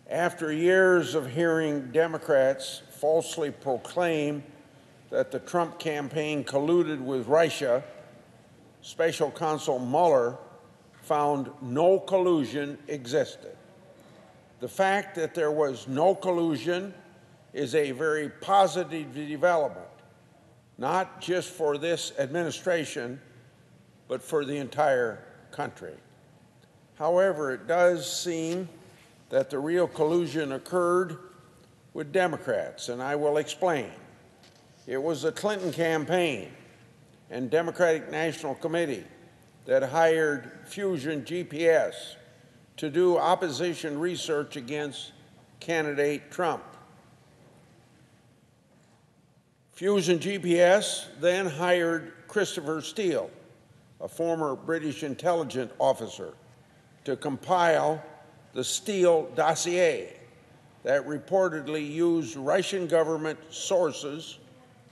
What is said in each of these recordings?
After years of hearing Democrats falsely proclaim that the Trump campaign colluded with Russia, Special Counsel Mueller found no collusion existed. The fact that there was no collusion is a very positive development, not just for this administration, but for the entire country. However, it does seem that the real collusion occurred with Democrats, and I will explain. It was the Clinton campaign and Democratic National Committee that hired Fusion GPS to do opposition research against candidate Trump. Fusion GPS then hired Christopher Steele, a former British intelligence officer, to compile the Steele dossier that reportedly used Russian government sources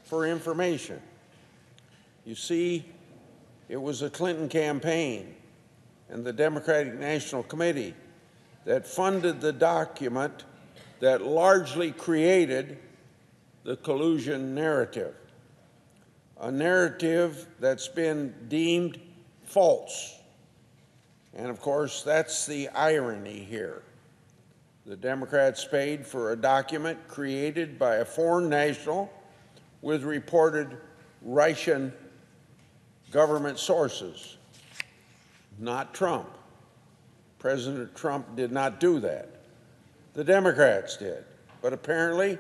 for information. You see, it was the Clinton campaign and the Democratic National Committee that funded the document that largely created the collusion narrative, a narrative that's been deemed false. And of course, that's the irony here. The Democrats paid for a document created by a foreign national with reported Russian government sources, not Trump. President Trump did not do that. The Democrats did. But apparently,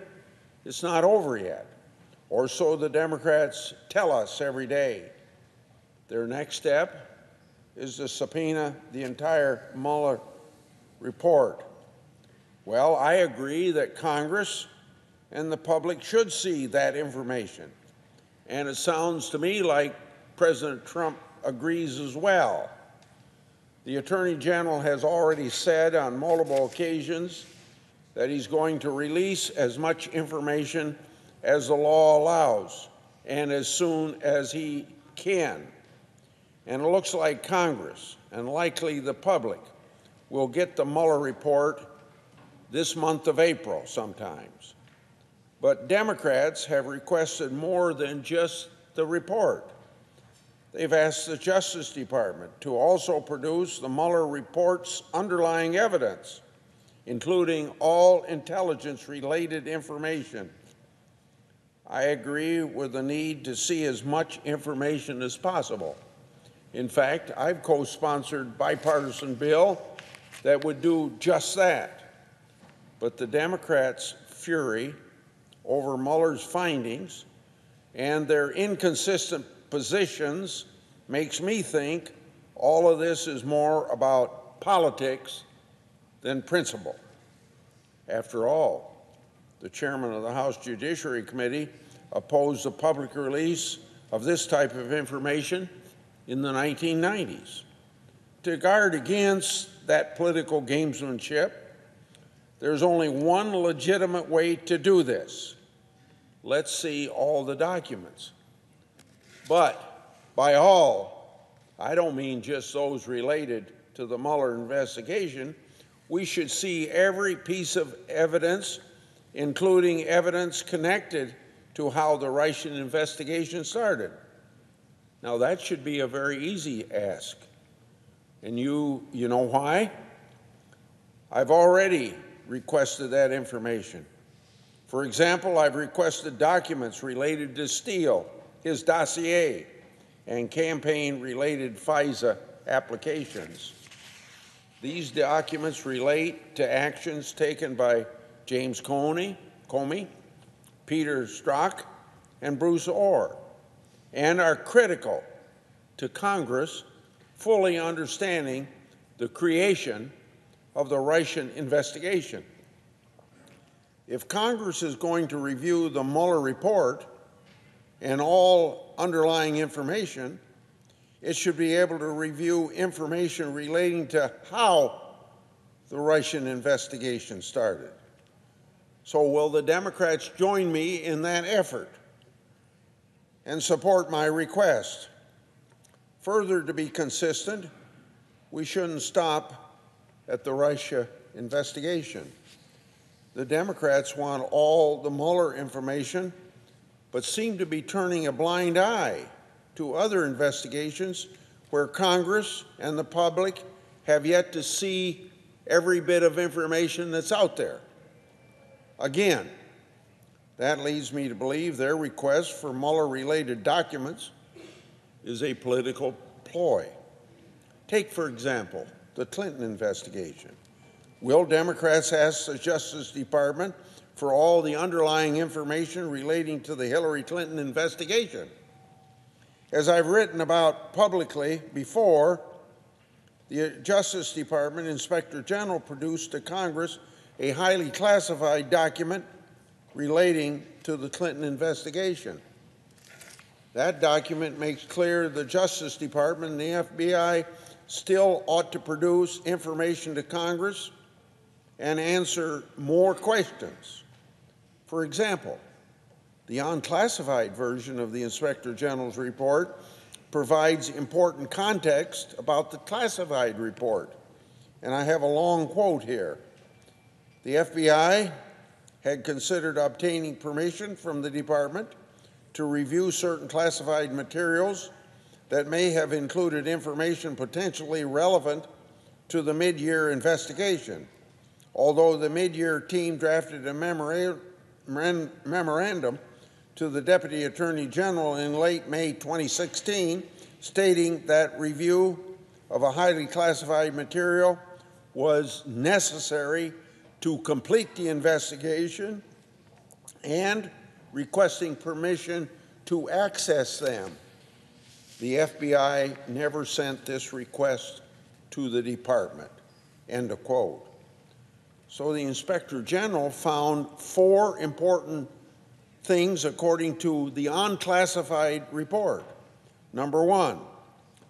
it's not over yet, or so the Democrats tell us every day. Their next step is to subpoena the entire Mueller report. Well, I agree that Congress and the public should see that information. And it sounds to me like President Trump agrees as well. The Attorney General has already said on multiple occasions that he's going to release as much information as the law allows and as soon as he can. And it looks like Congress, and likely the public, will get the Mueller report this month of April sometimes. But Democrats have requested more than just the report. They've asked the Justice Department to also produce the Mueller report's underlying evidence, including all intelligence-related information. I agree with the need to see as much information as possible. In fact, I've co-sponsored a bipartisan bill that would do just that. But the Democrats' fury over Mueller's findings and their inconsistent positions makes me think all of this is more about politics than principle. After all, the chairman of the House Judiciary Committee opposed the public release of this type of information in the 1990s. To guard against that political gamesmanship, there's only one legitimate way to do this. Let's see all the documents. But by all, I don't mean just those related to the Mueller investigation. We should see every piece of evidence, including evidence connected to how the Russian investigation started. Now, that should be a very easy ask. And you know why? I've already requested that information. For example, I've requested documents related to Steele, his dossier, and campaign-related FISA applications. These documents relate to actions taken by James Comey, Peter Strzok, and Bruce Orr, and are critical to Congress fully understanding the creation of the Russian investigation. If Congress is going to review the Mueller report and all underlying information, it should be able to review information relating to how the Russian investigation started. So will the Democrats join me in that effort and support my request? Further, to be consistent, we shouldn't stop at the Russia investigation. the Democrats want all the Mueller information, but seem to be turning a blind eye to other investigations where Congress and the public have yet to see every bit of information that's out there. Again, that leads me to believe their request for Mueller-related documents is a political ploy. Take, for example, the Clinton investigation. Will Democrats ask the Justice Department for all the underlying information relating to the Hillary Clinton investigation? As I've written about publicly before, the Justice Department Inspector General produced to Congress a highly classified document relating to the Clinton investigation. That document makes clear the Justice Department and the FBI still ought to produce information to Congress and answer more questions. For example, the unclassified version of the Inspector General's report provides important context about the classified report. And I have a long quote here. The FBI had considered obtaining permission from the department to review certain classified materials that may have included information potentially relevant to the mid-year investigation. Although the mid-year team drafted a memorandum to the Deputy Attorney General in late May 2016, stating that review of a highly classified material was necessary to complete the investigation and requesting permission to access them. The FBI never sent this request to the department, end of quote. So the Inspector General found 4 important things according to the unclassified report. Number 1,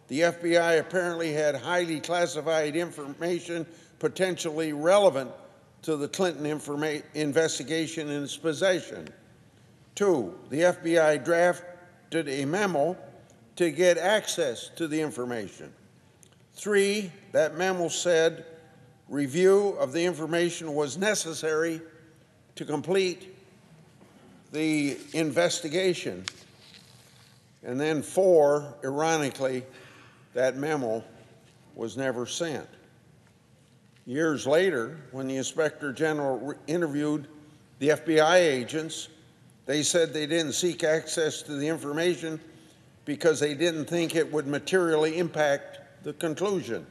the FBI apparently had highly classified information potentially relevant to the Clinton investigation in its possession. 2, the FBI drafted a memo to get access to the information. 3, that memo said review of the information was necessary to complete the investigation. And then 4, ironically, that memo was never sent. Years later, when the Inspector General interviewed the FBI agents, they said they didn't seek access to the information because they didn't think it would materially impact the conclusion.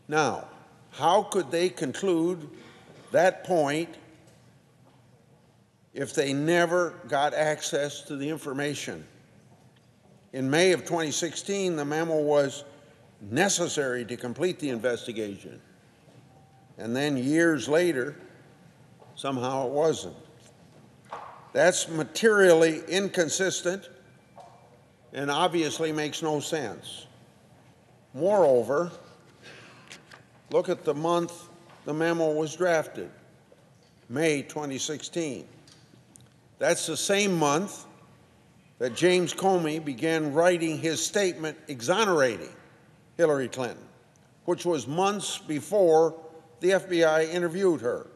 Now, how could they conclude that point if they never got access to the information? In May of 2016, the memo was necessary to complete the investigation. And then years later, somehow it wasn't. That's materially inconsistent and obviously makes no sense. Moreover, look at the month the memo was drafted, May 2016. That's the same month that James Comey began writing his statement exonerating Hillary Clinton, which was months before the FBI interviewed her.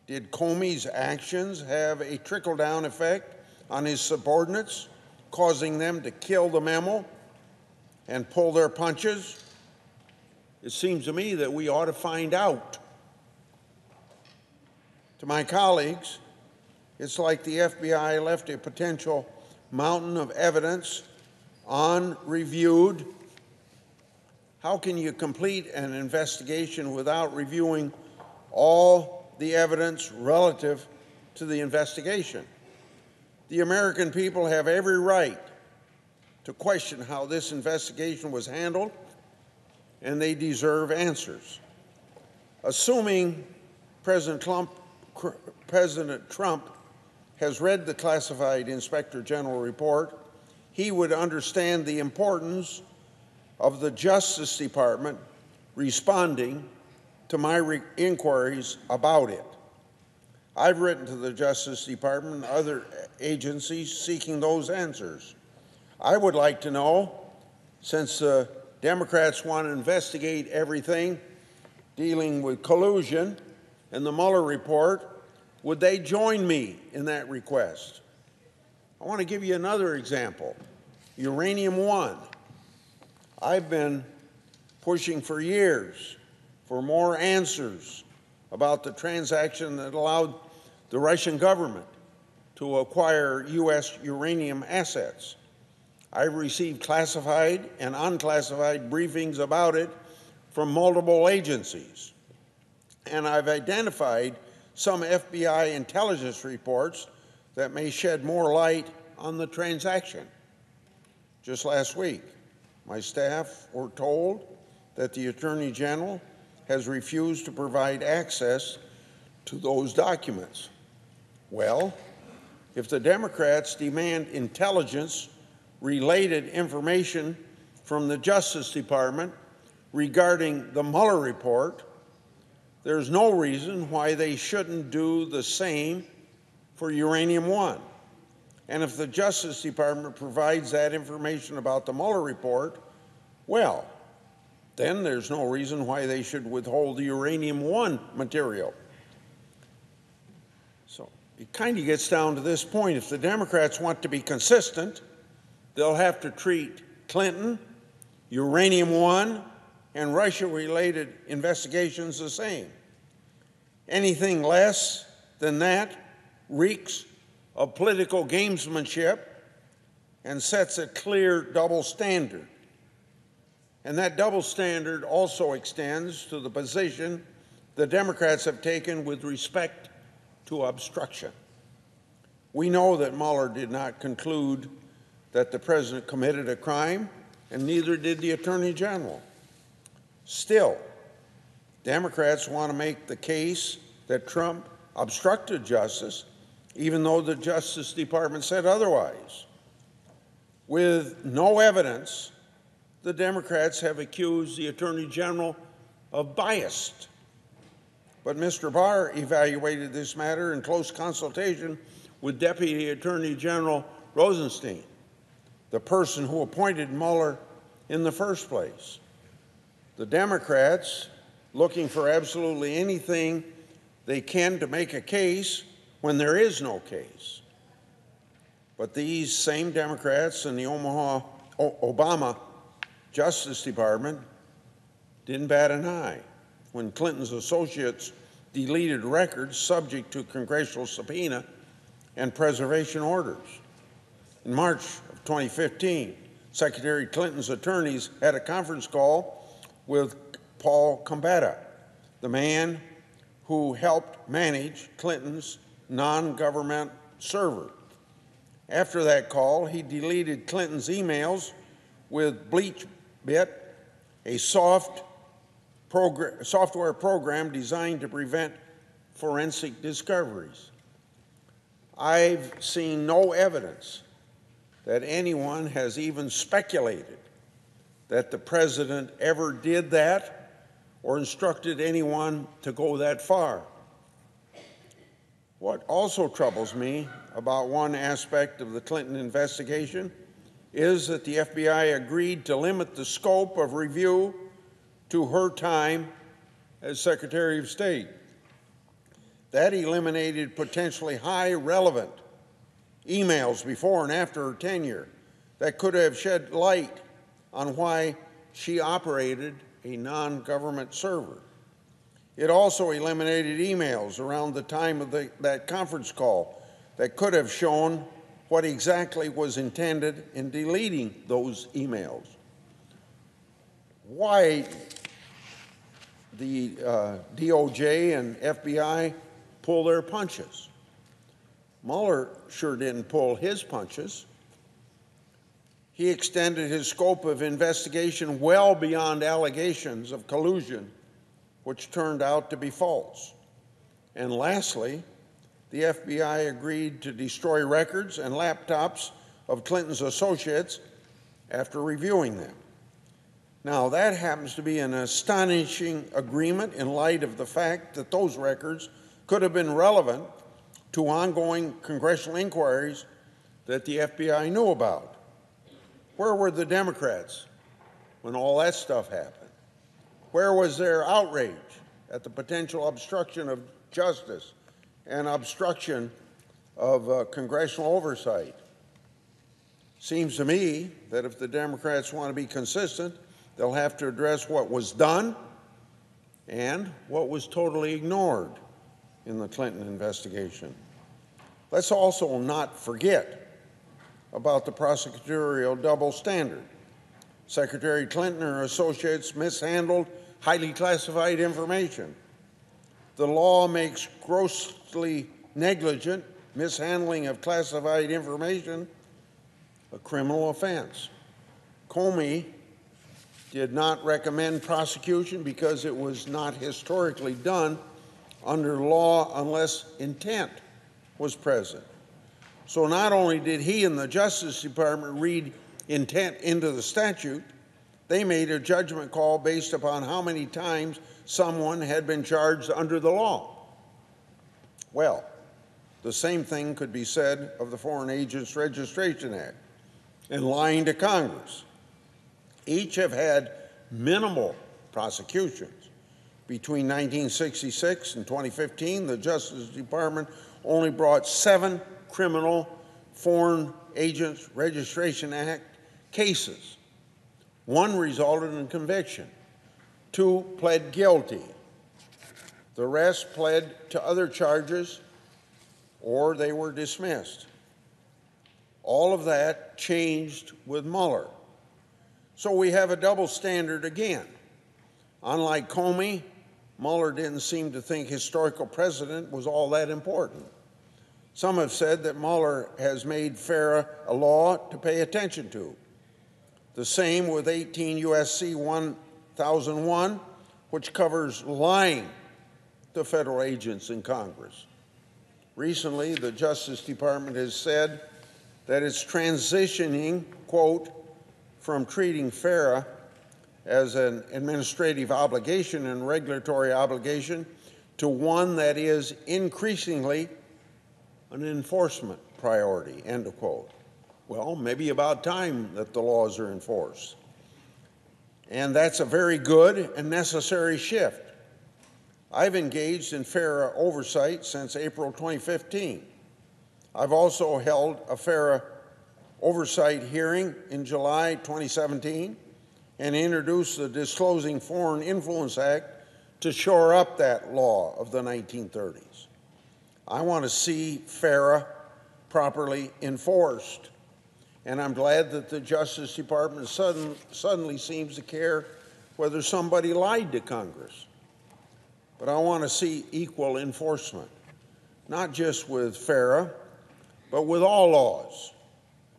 Did Comey's actions have a trickle-down effect on his subordinates, causing them to kill the memo and pull their punches? It seems to me that we ought to find out. To my colleagues, it's like the FBI left a potential mountain of evidence unreviewed. How can you complete an investigation without reviewing all the evidence relative to the investigation? The American people have every right to question how this investigation was handled, and they deserve answers. Assuming President Trump has read the classified Inspector General report, he would understand the importance of the Justice Department responding to my inquiries about it. I've written to the Justice Department and other agencies seeking those answers. I would like to know, since the Democrats want to investigate everything dealing with collusion, and the Mueller report, would they join me in that request? I want to give you another example. Uranium One. I've been pushing for years for more answers about the transaction that allowed the Russian government to acquire U.S. uranium assets. I've received classified and unclassified briefings about it from multiple agencies, and I've identified some FBI intelligence reports that may shed more light on the transaction. Just last week, my staff were told that the Attorney General has refused to provide access to those documents. Well, if the Democrats demand intelligence-related information from the Justice Department regarding the Mueller report, there's no reason why they shouldn't do the same for Uranium One. And if the Justice Department provides that information about the Mueller report, well, then there's no reason why they should withhold the Uranium One material. So it kind of gets down to this point. If the Democrats want to be consistent, they'll have to treat Clinton, Uranium One, and Russia-related investigations the same. Anything less than that reeks of political gamesmanship and sets a clear double standard. And that double standard also extends to the position the Democrats have taken with respect to obstruction. We know that Mueller did not conclude that the president committed a crime, and neither did the Attorney General. Still, Democrats want to make the case that Trump obstructed justice, even though the Justice Department said otherwise. With no evidence, the Democrats have accused the Attorney General of bias. But Mr. Barr evaluated this matter in close consultation with Deputy Attorney General Rosenstein, the person who appointed Mueller in the first place. The Democrats, looking for absolutely anything they can to make a case when there is no case. But these same Democrats in the Obama Justice Department didn't bat an eye when Clinton's associates deleted records subject to congressional subpoena and preservation orders. In March of 2015, Secretary Clinton's attorneys had a conference call with Paul Gambetta, the man who helped manage Clinton's non-government server. After that call, he deleted Clinton's emails with BleachBit, a software program designed to prevent forensic discoveries. I've seen no evidence that anyone has even speculated that the president ever did that or instructed anyone to go that far. What also troubles me about one aspect of the Clinton investigation is that the FBI agreed to limit the scope of review to her time as Secretary of State. That eliminated potentially high relevant emails before and after her tenure that could have shed light on why she operated a non-government server. It also eliminated emails around the time of that conference call that could have shown what exactly was intended in deleting those emails. Why the DOJ and FBI pull their punches? Mueller sure didn't pull his punches. He extended his scope of investigation well beyond allegations of collusion, which turned out to be false. And lastly, the FBI agreed to destroy records and laptops of Clinton's associates after reviewing them. Now, that happens to be an astonishing agreement in light of the fact that those records could have been relevant to ongoing congressional inquiries that the FBI knew about. Where were the Democrats when all that stuff happened? Where was their outrage at the potential obstruction of justice and obstruction of congressional oversight. Seems to me that if the Democrats want to be consistent, they'll have to address what was done and what was totally ignored in the Clinton investigation. Let's also not forget about the prosecutorial double standard. Secretary Clinton and her associates mishandled highly classified information. The law makes grossly negligent mishandling of classified information a criminal offense. Comey did not recommend prosecution because it was not historically done under law unless intent was present. So not only did he and the Justice Department read intent into the statute, they made a judgment call based upon how many times someone had been charged under the law. Well, the same thing could be said of the Foreign Agents Registration Act and lying to Congress. Each have had minimal prosecutions. Between 1966 and 2015, the Justice Department only brought 7 criminal Foreign Agents Registration Act cases. 1 resulted in conviction. 2 pled guilty. The rest pled to other charges or they were dismissed. All of that changed with Mueller. So we have a double standard again. Unlike Comey, Mueller didn't seem to think historical precedent was all that important. Some have said that Mueller has made FARA a law to pay attention to. The same with 18 U.S.C. 1001, which covers lying to federal agents in Congress. Recently, the Justice Department has said that it's transitioning, quote, from treating FARA as an administrative obligation and regulatory obligation to one that is increasingly an enforcement priority, end of quote. Well, maybe about time that the laws are enforced. And that's a very good and necessary shift. I've engaged in FARA oversight since April 2015. I've also held a FARA oversight hearing in July 2017 and introduced the Disclosing Foreign Influence Act to shore up that law of the 1930s. I want to see FARA properly enforced, and I'm glad that the Justice Department suddenly seems to care whether somebody lied to Congress. But I want to see equal enforcement, not just with FARA, but with all laws.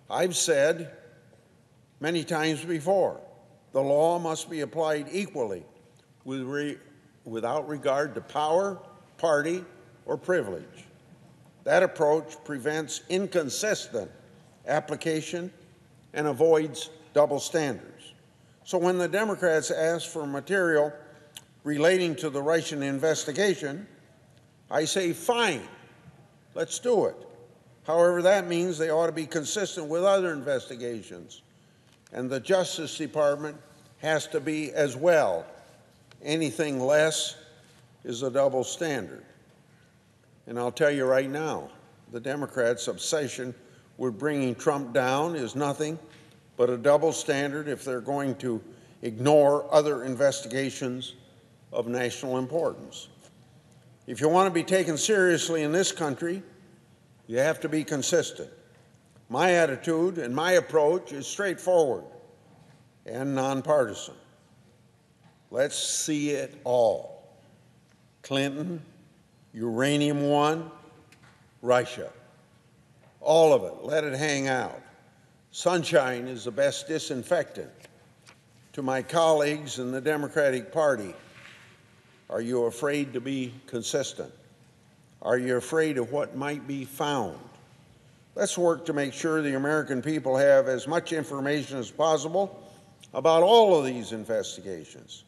I've said many times before, the law must be applied equally without regard to power, party, or privilege. That approach prevents inconsistent application and avoids double standards. So when the Democrats ask for material relating to the Russian investigation, I say, fine, let's do it. However, that means they ought to be consistent with other investigations, and the Justice Department has to be as well. Anything less is a double standard. And I'll tell you right now, the Democrats' obsession with bringing Trump down is nothing but a double standard if they're going to ignore other investigations of national importance. If you want to be taken seriously in this country, you have to be consistent. My attitude and my approach is straightforward and nonpartisan. Let's see it all. Clinton, Uranium One, Russia. All of it, let it hang out. Sunshine is the best disinfectant. To my colleagues in the Democratic Party, are you afraid to be consistent? Are you afraid of what might be found? Let's work to make sure the American people have as much information as possible about all of these investigations.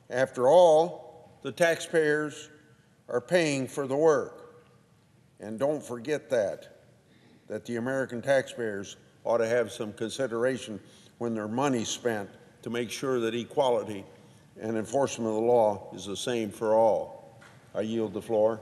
After all, the taxpayers are paying for the work. And don't forget that the American taxpayers ought to have some consideration when their money's spent to make sure that equality and enforcement of the law is the same for all. I yield the floor.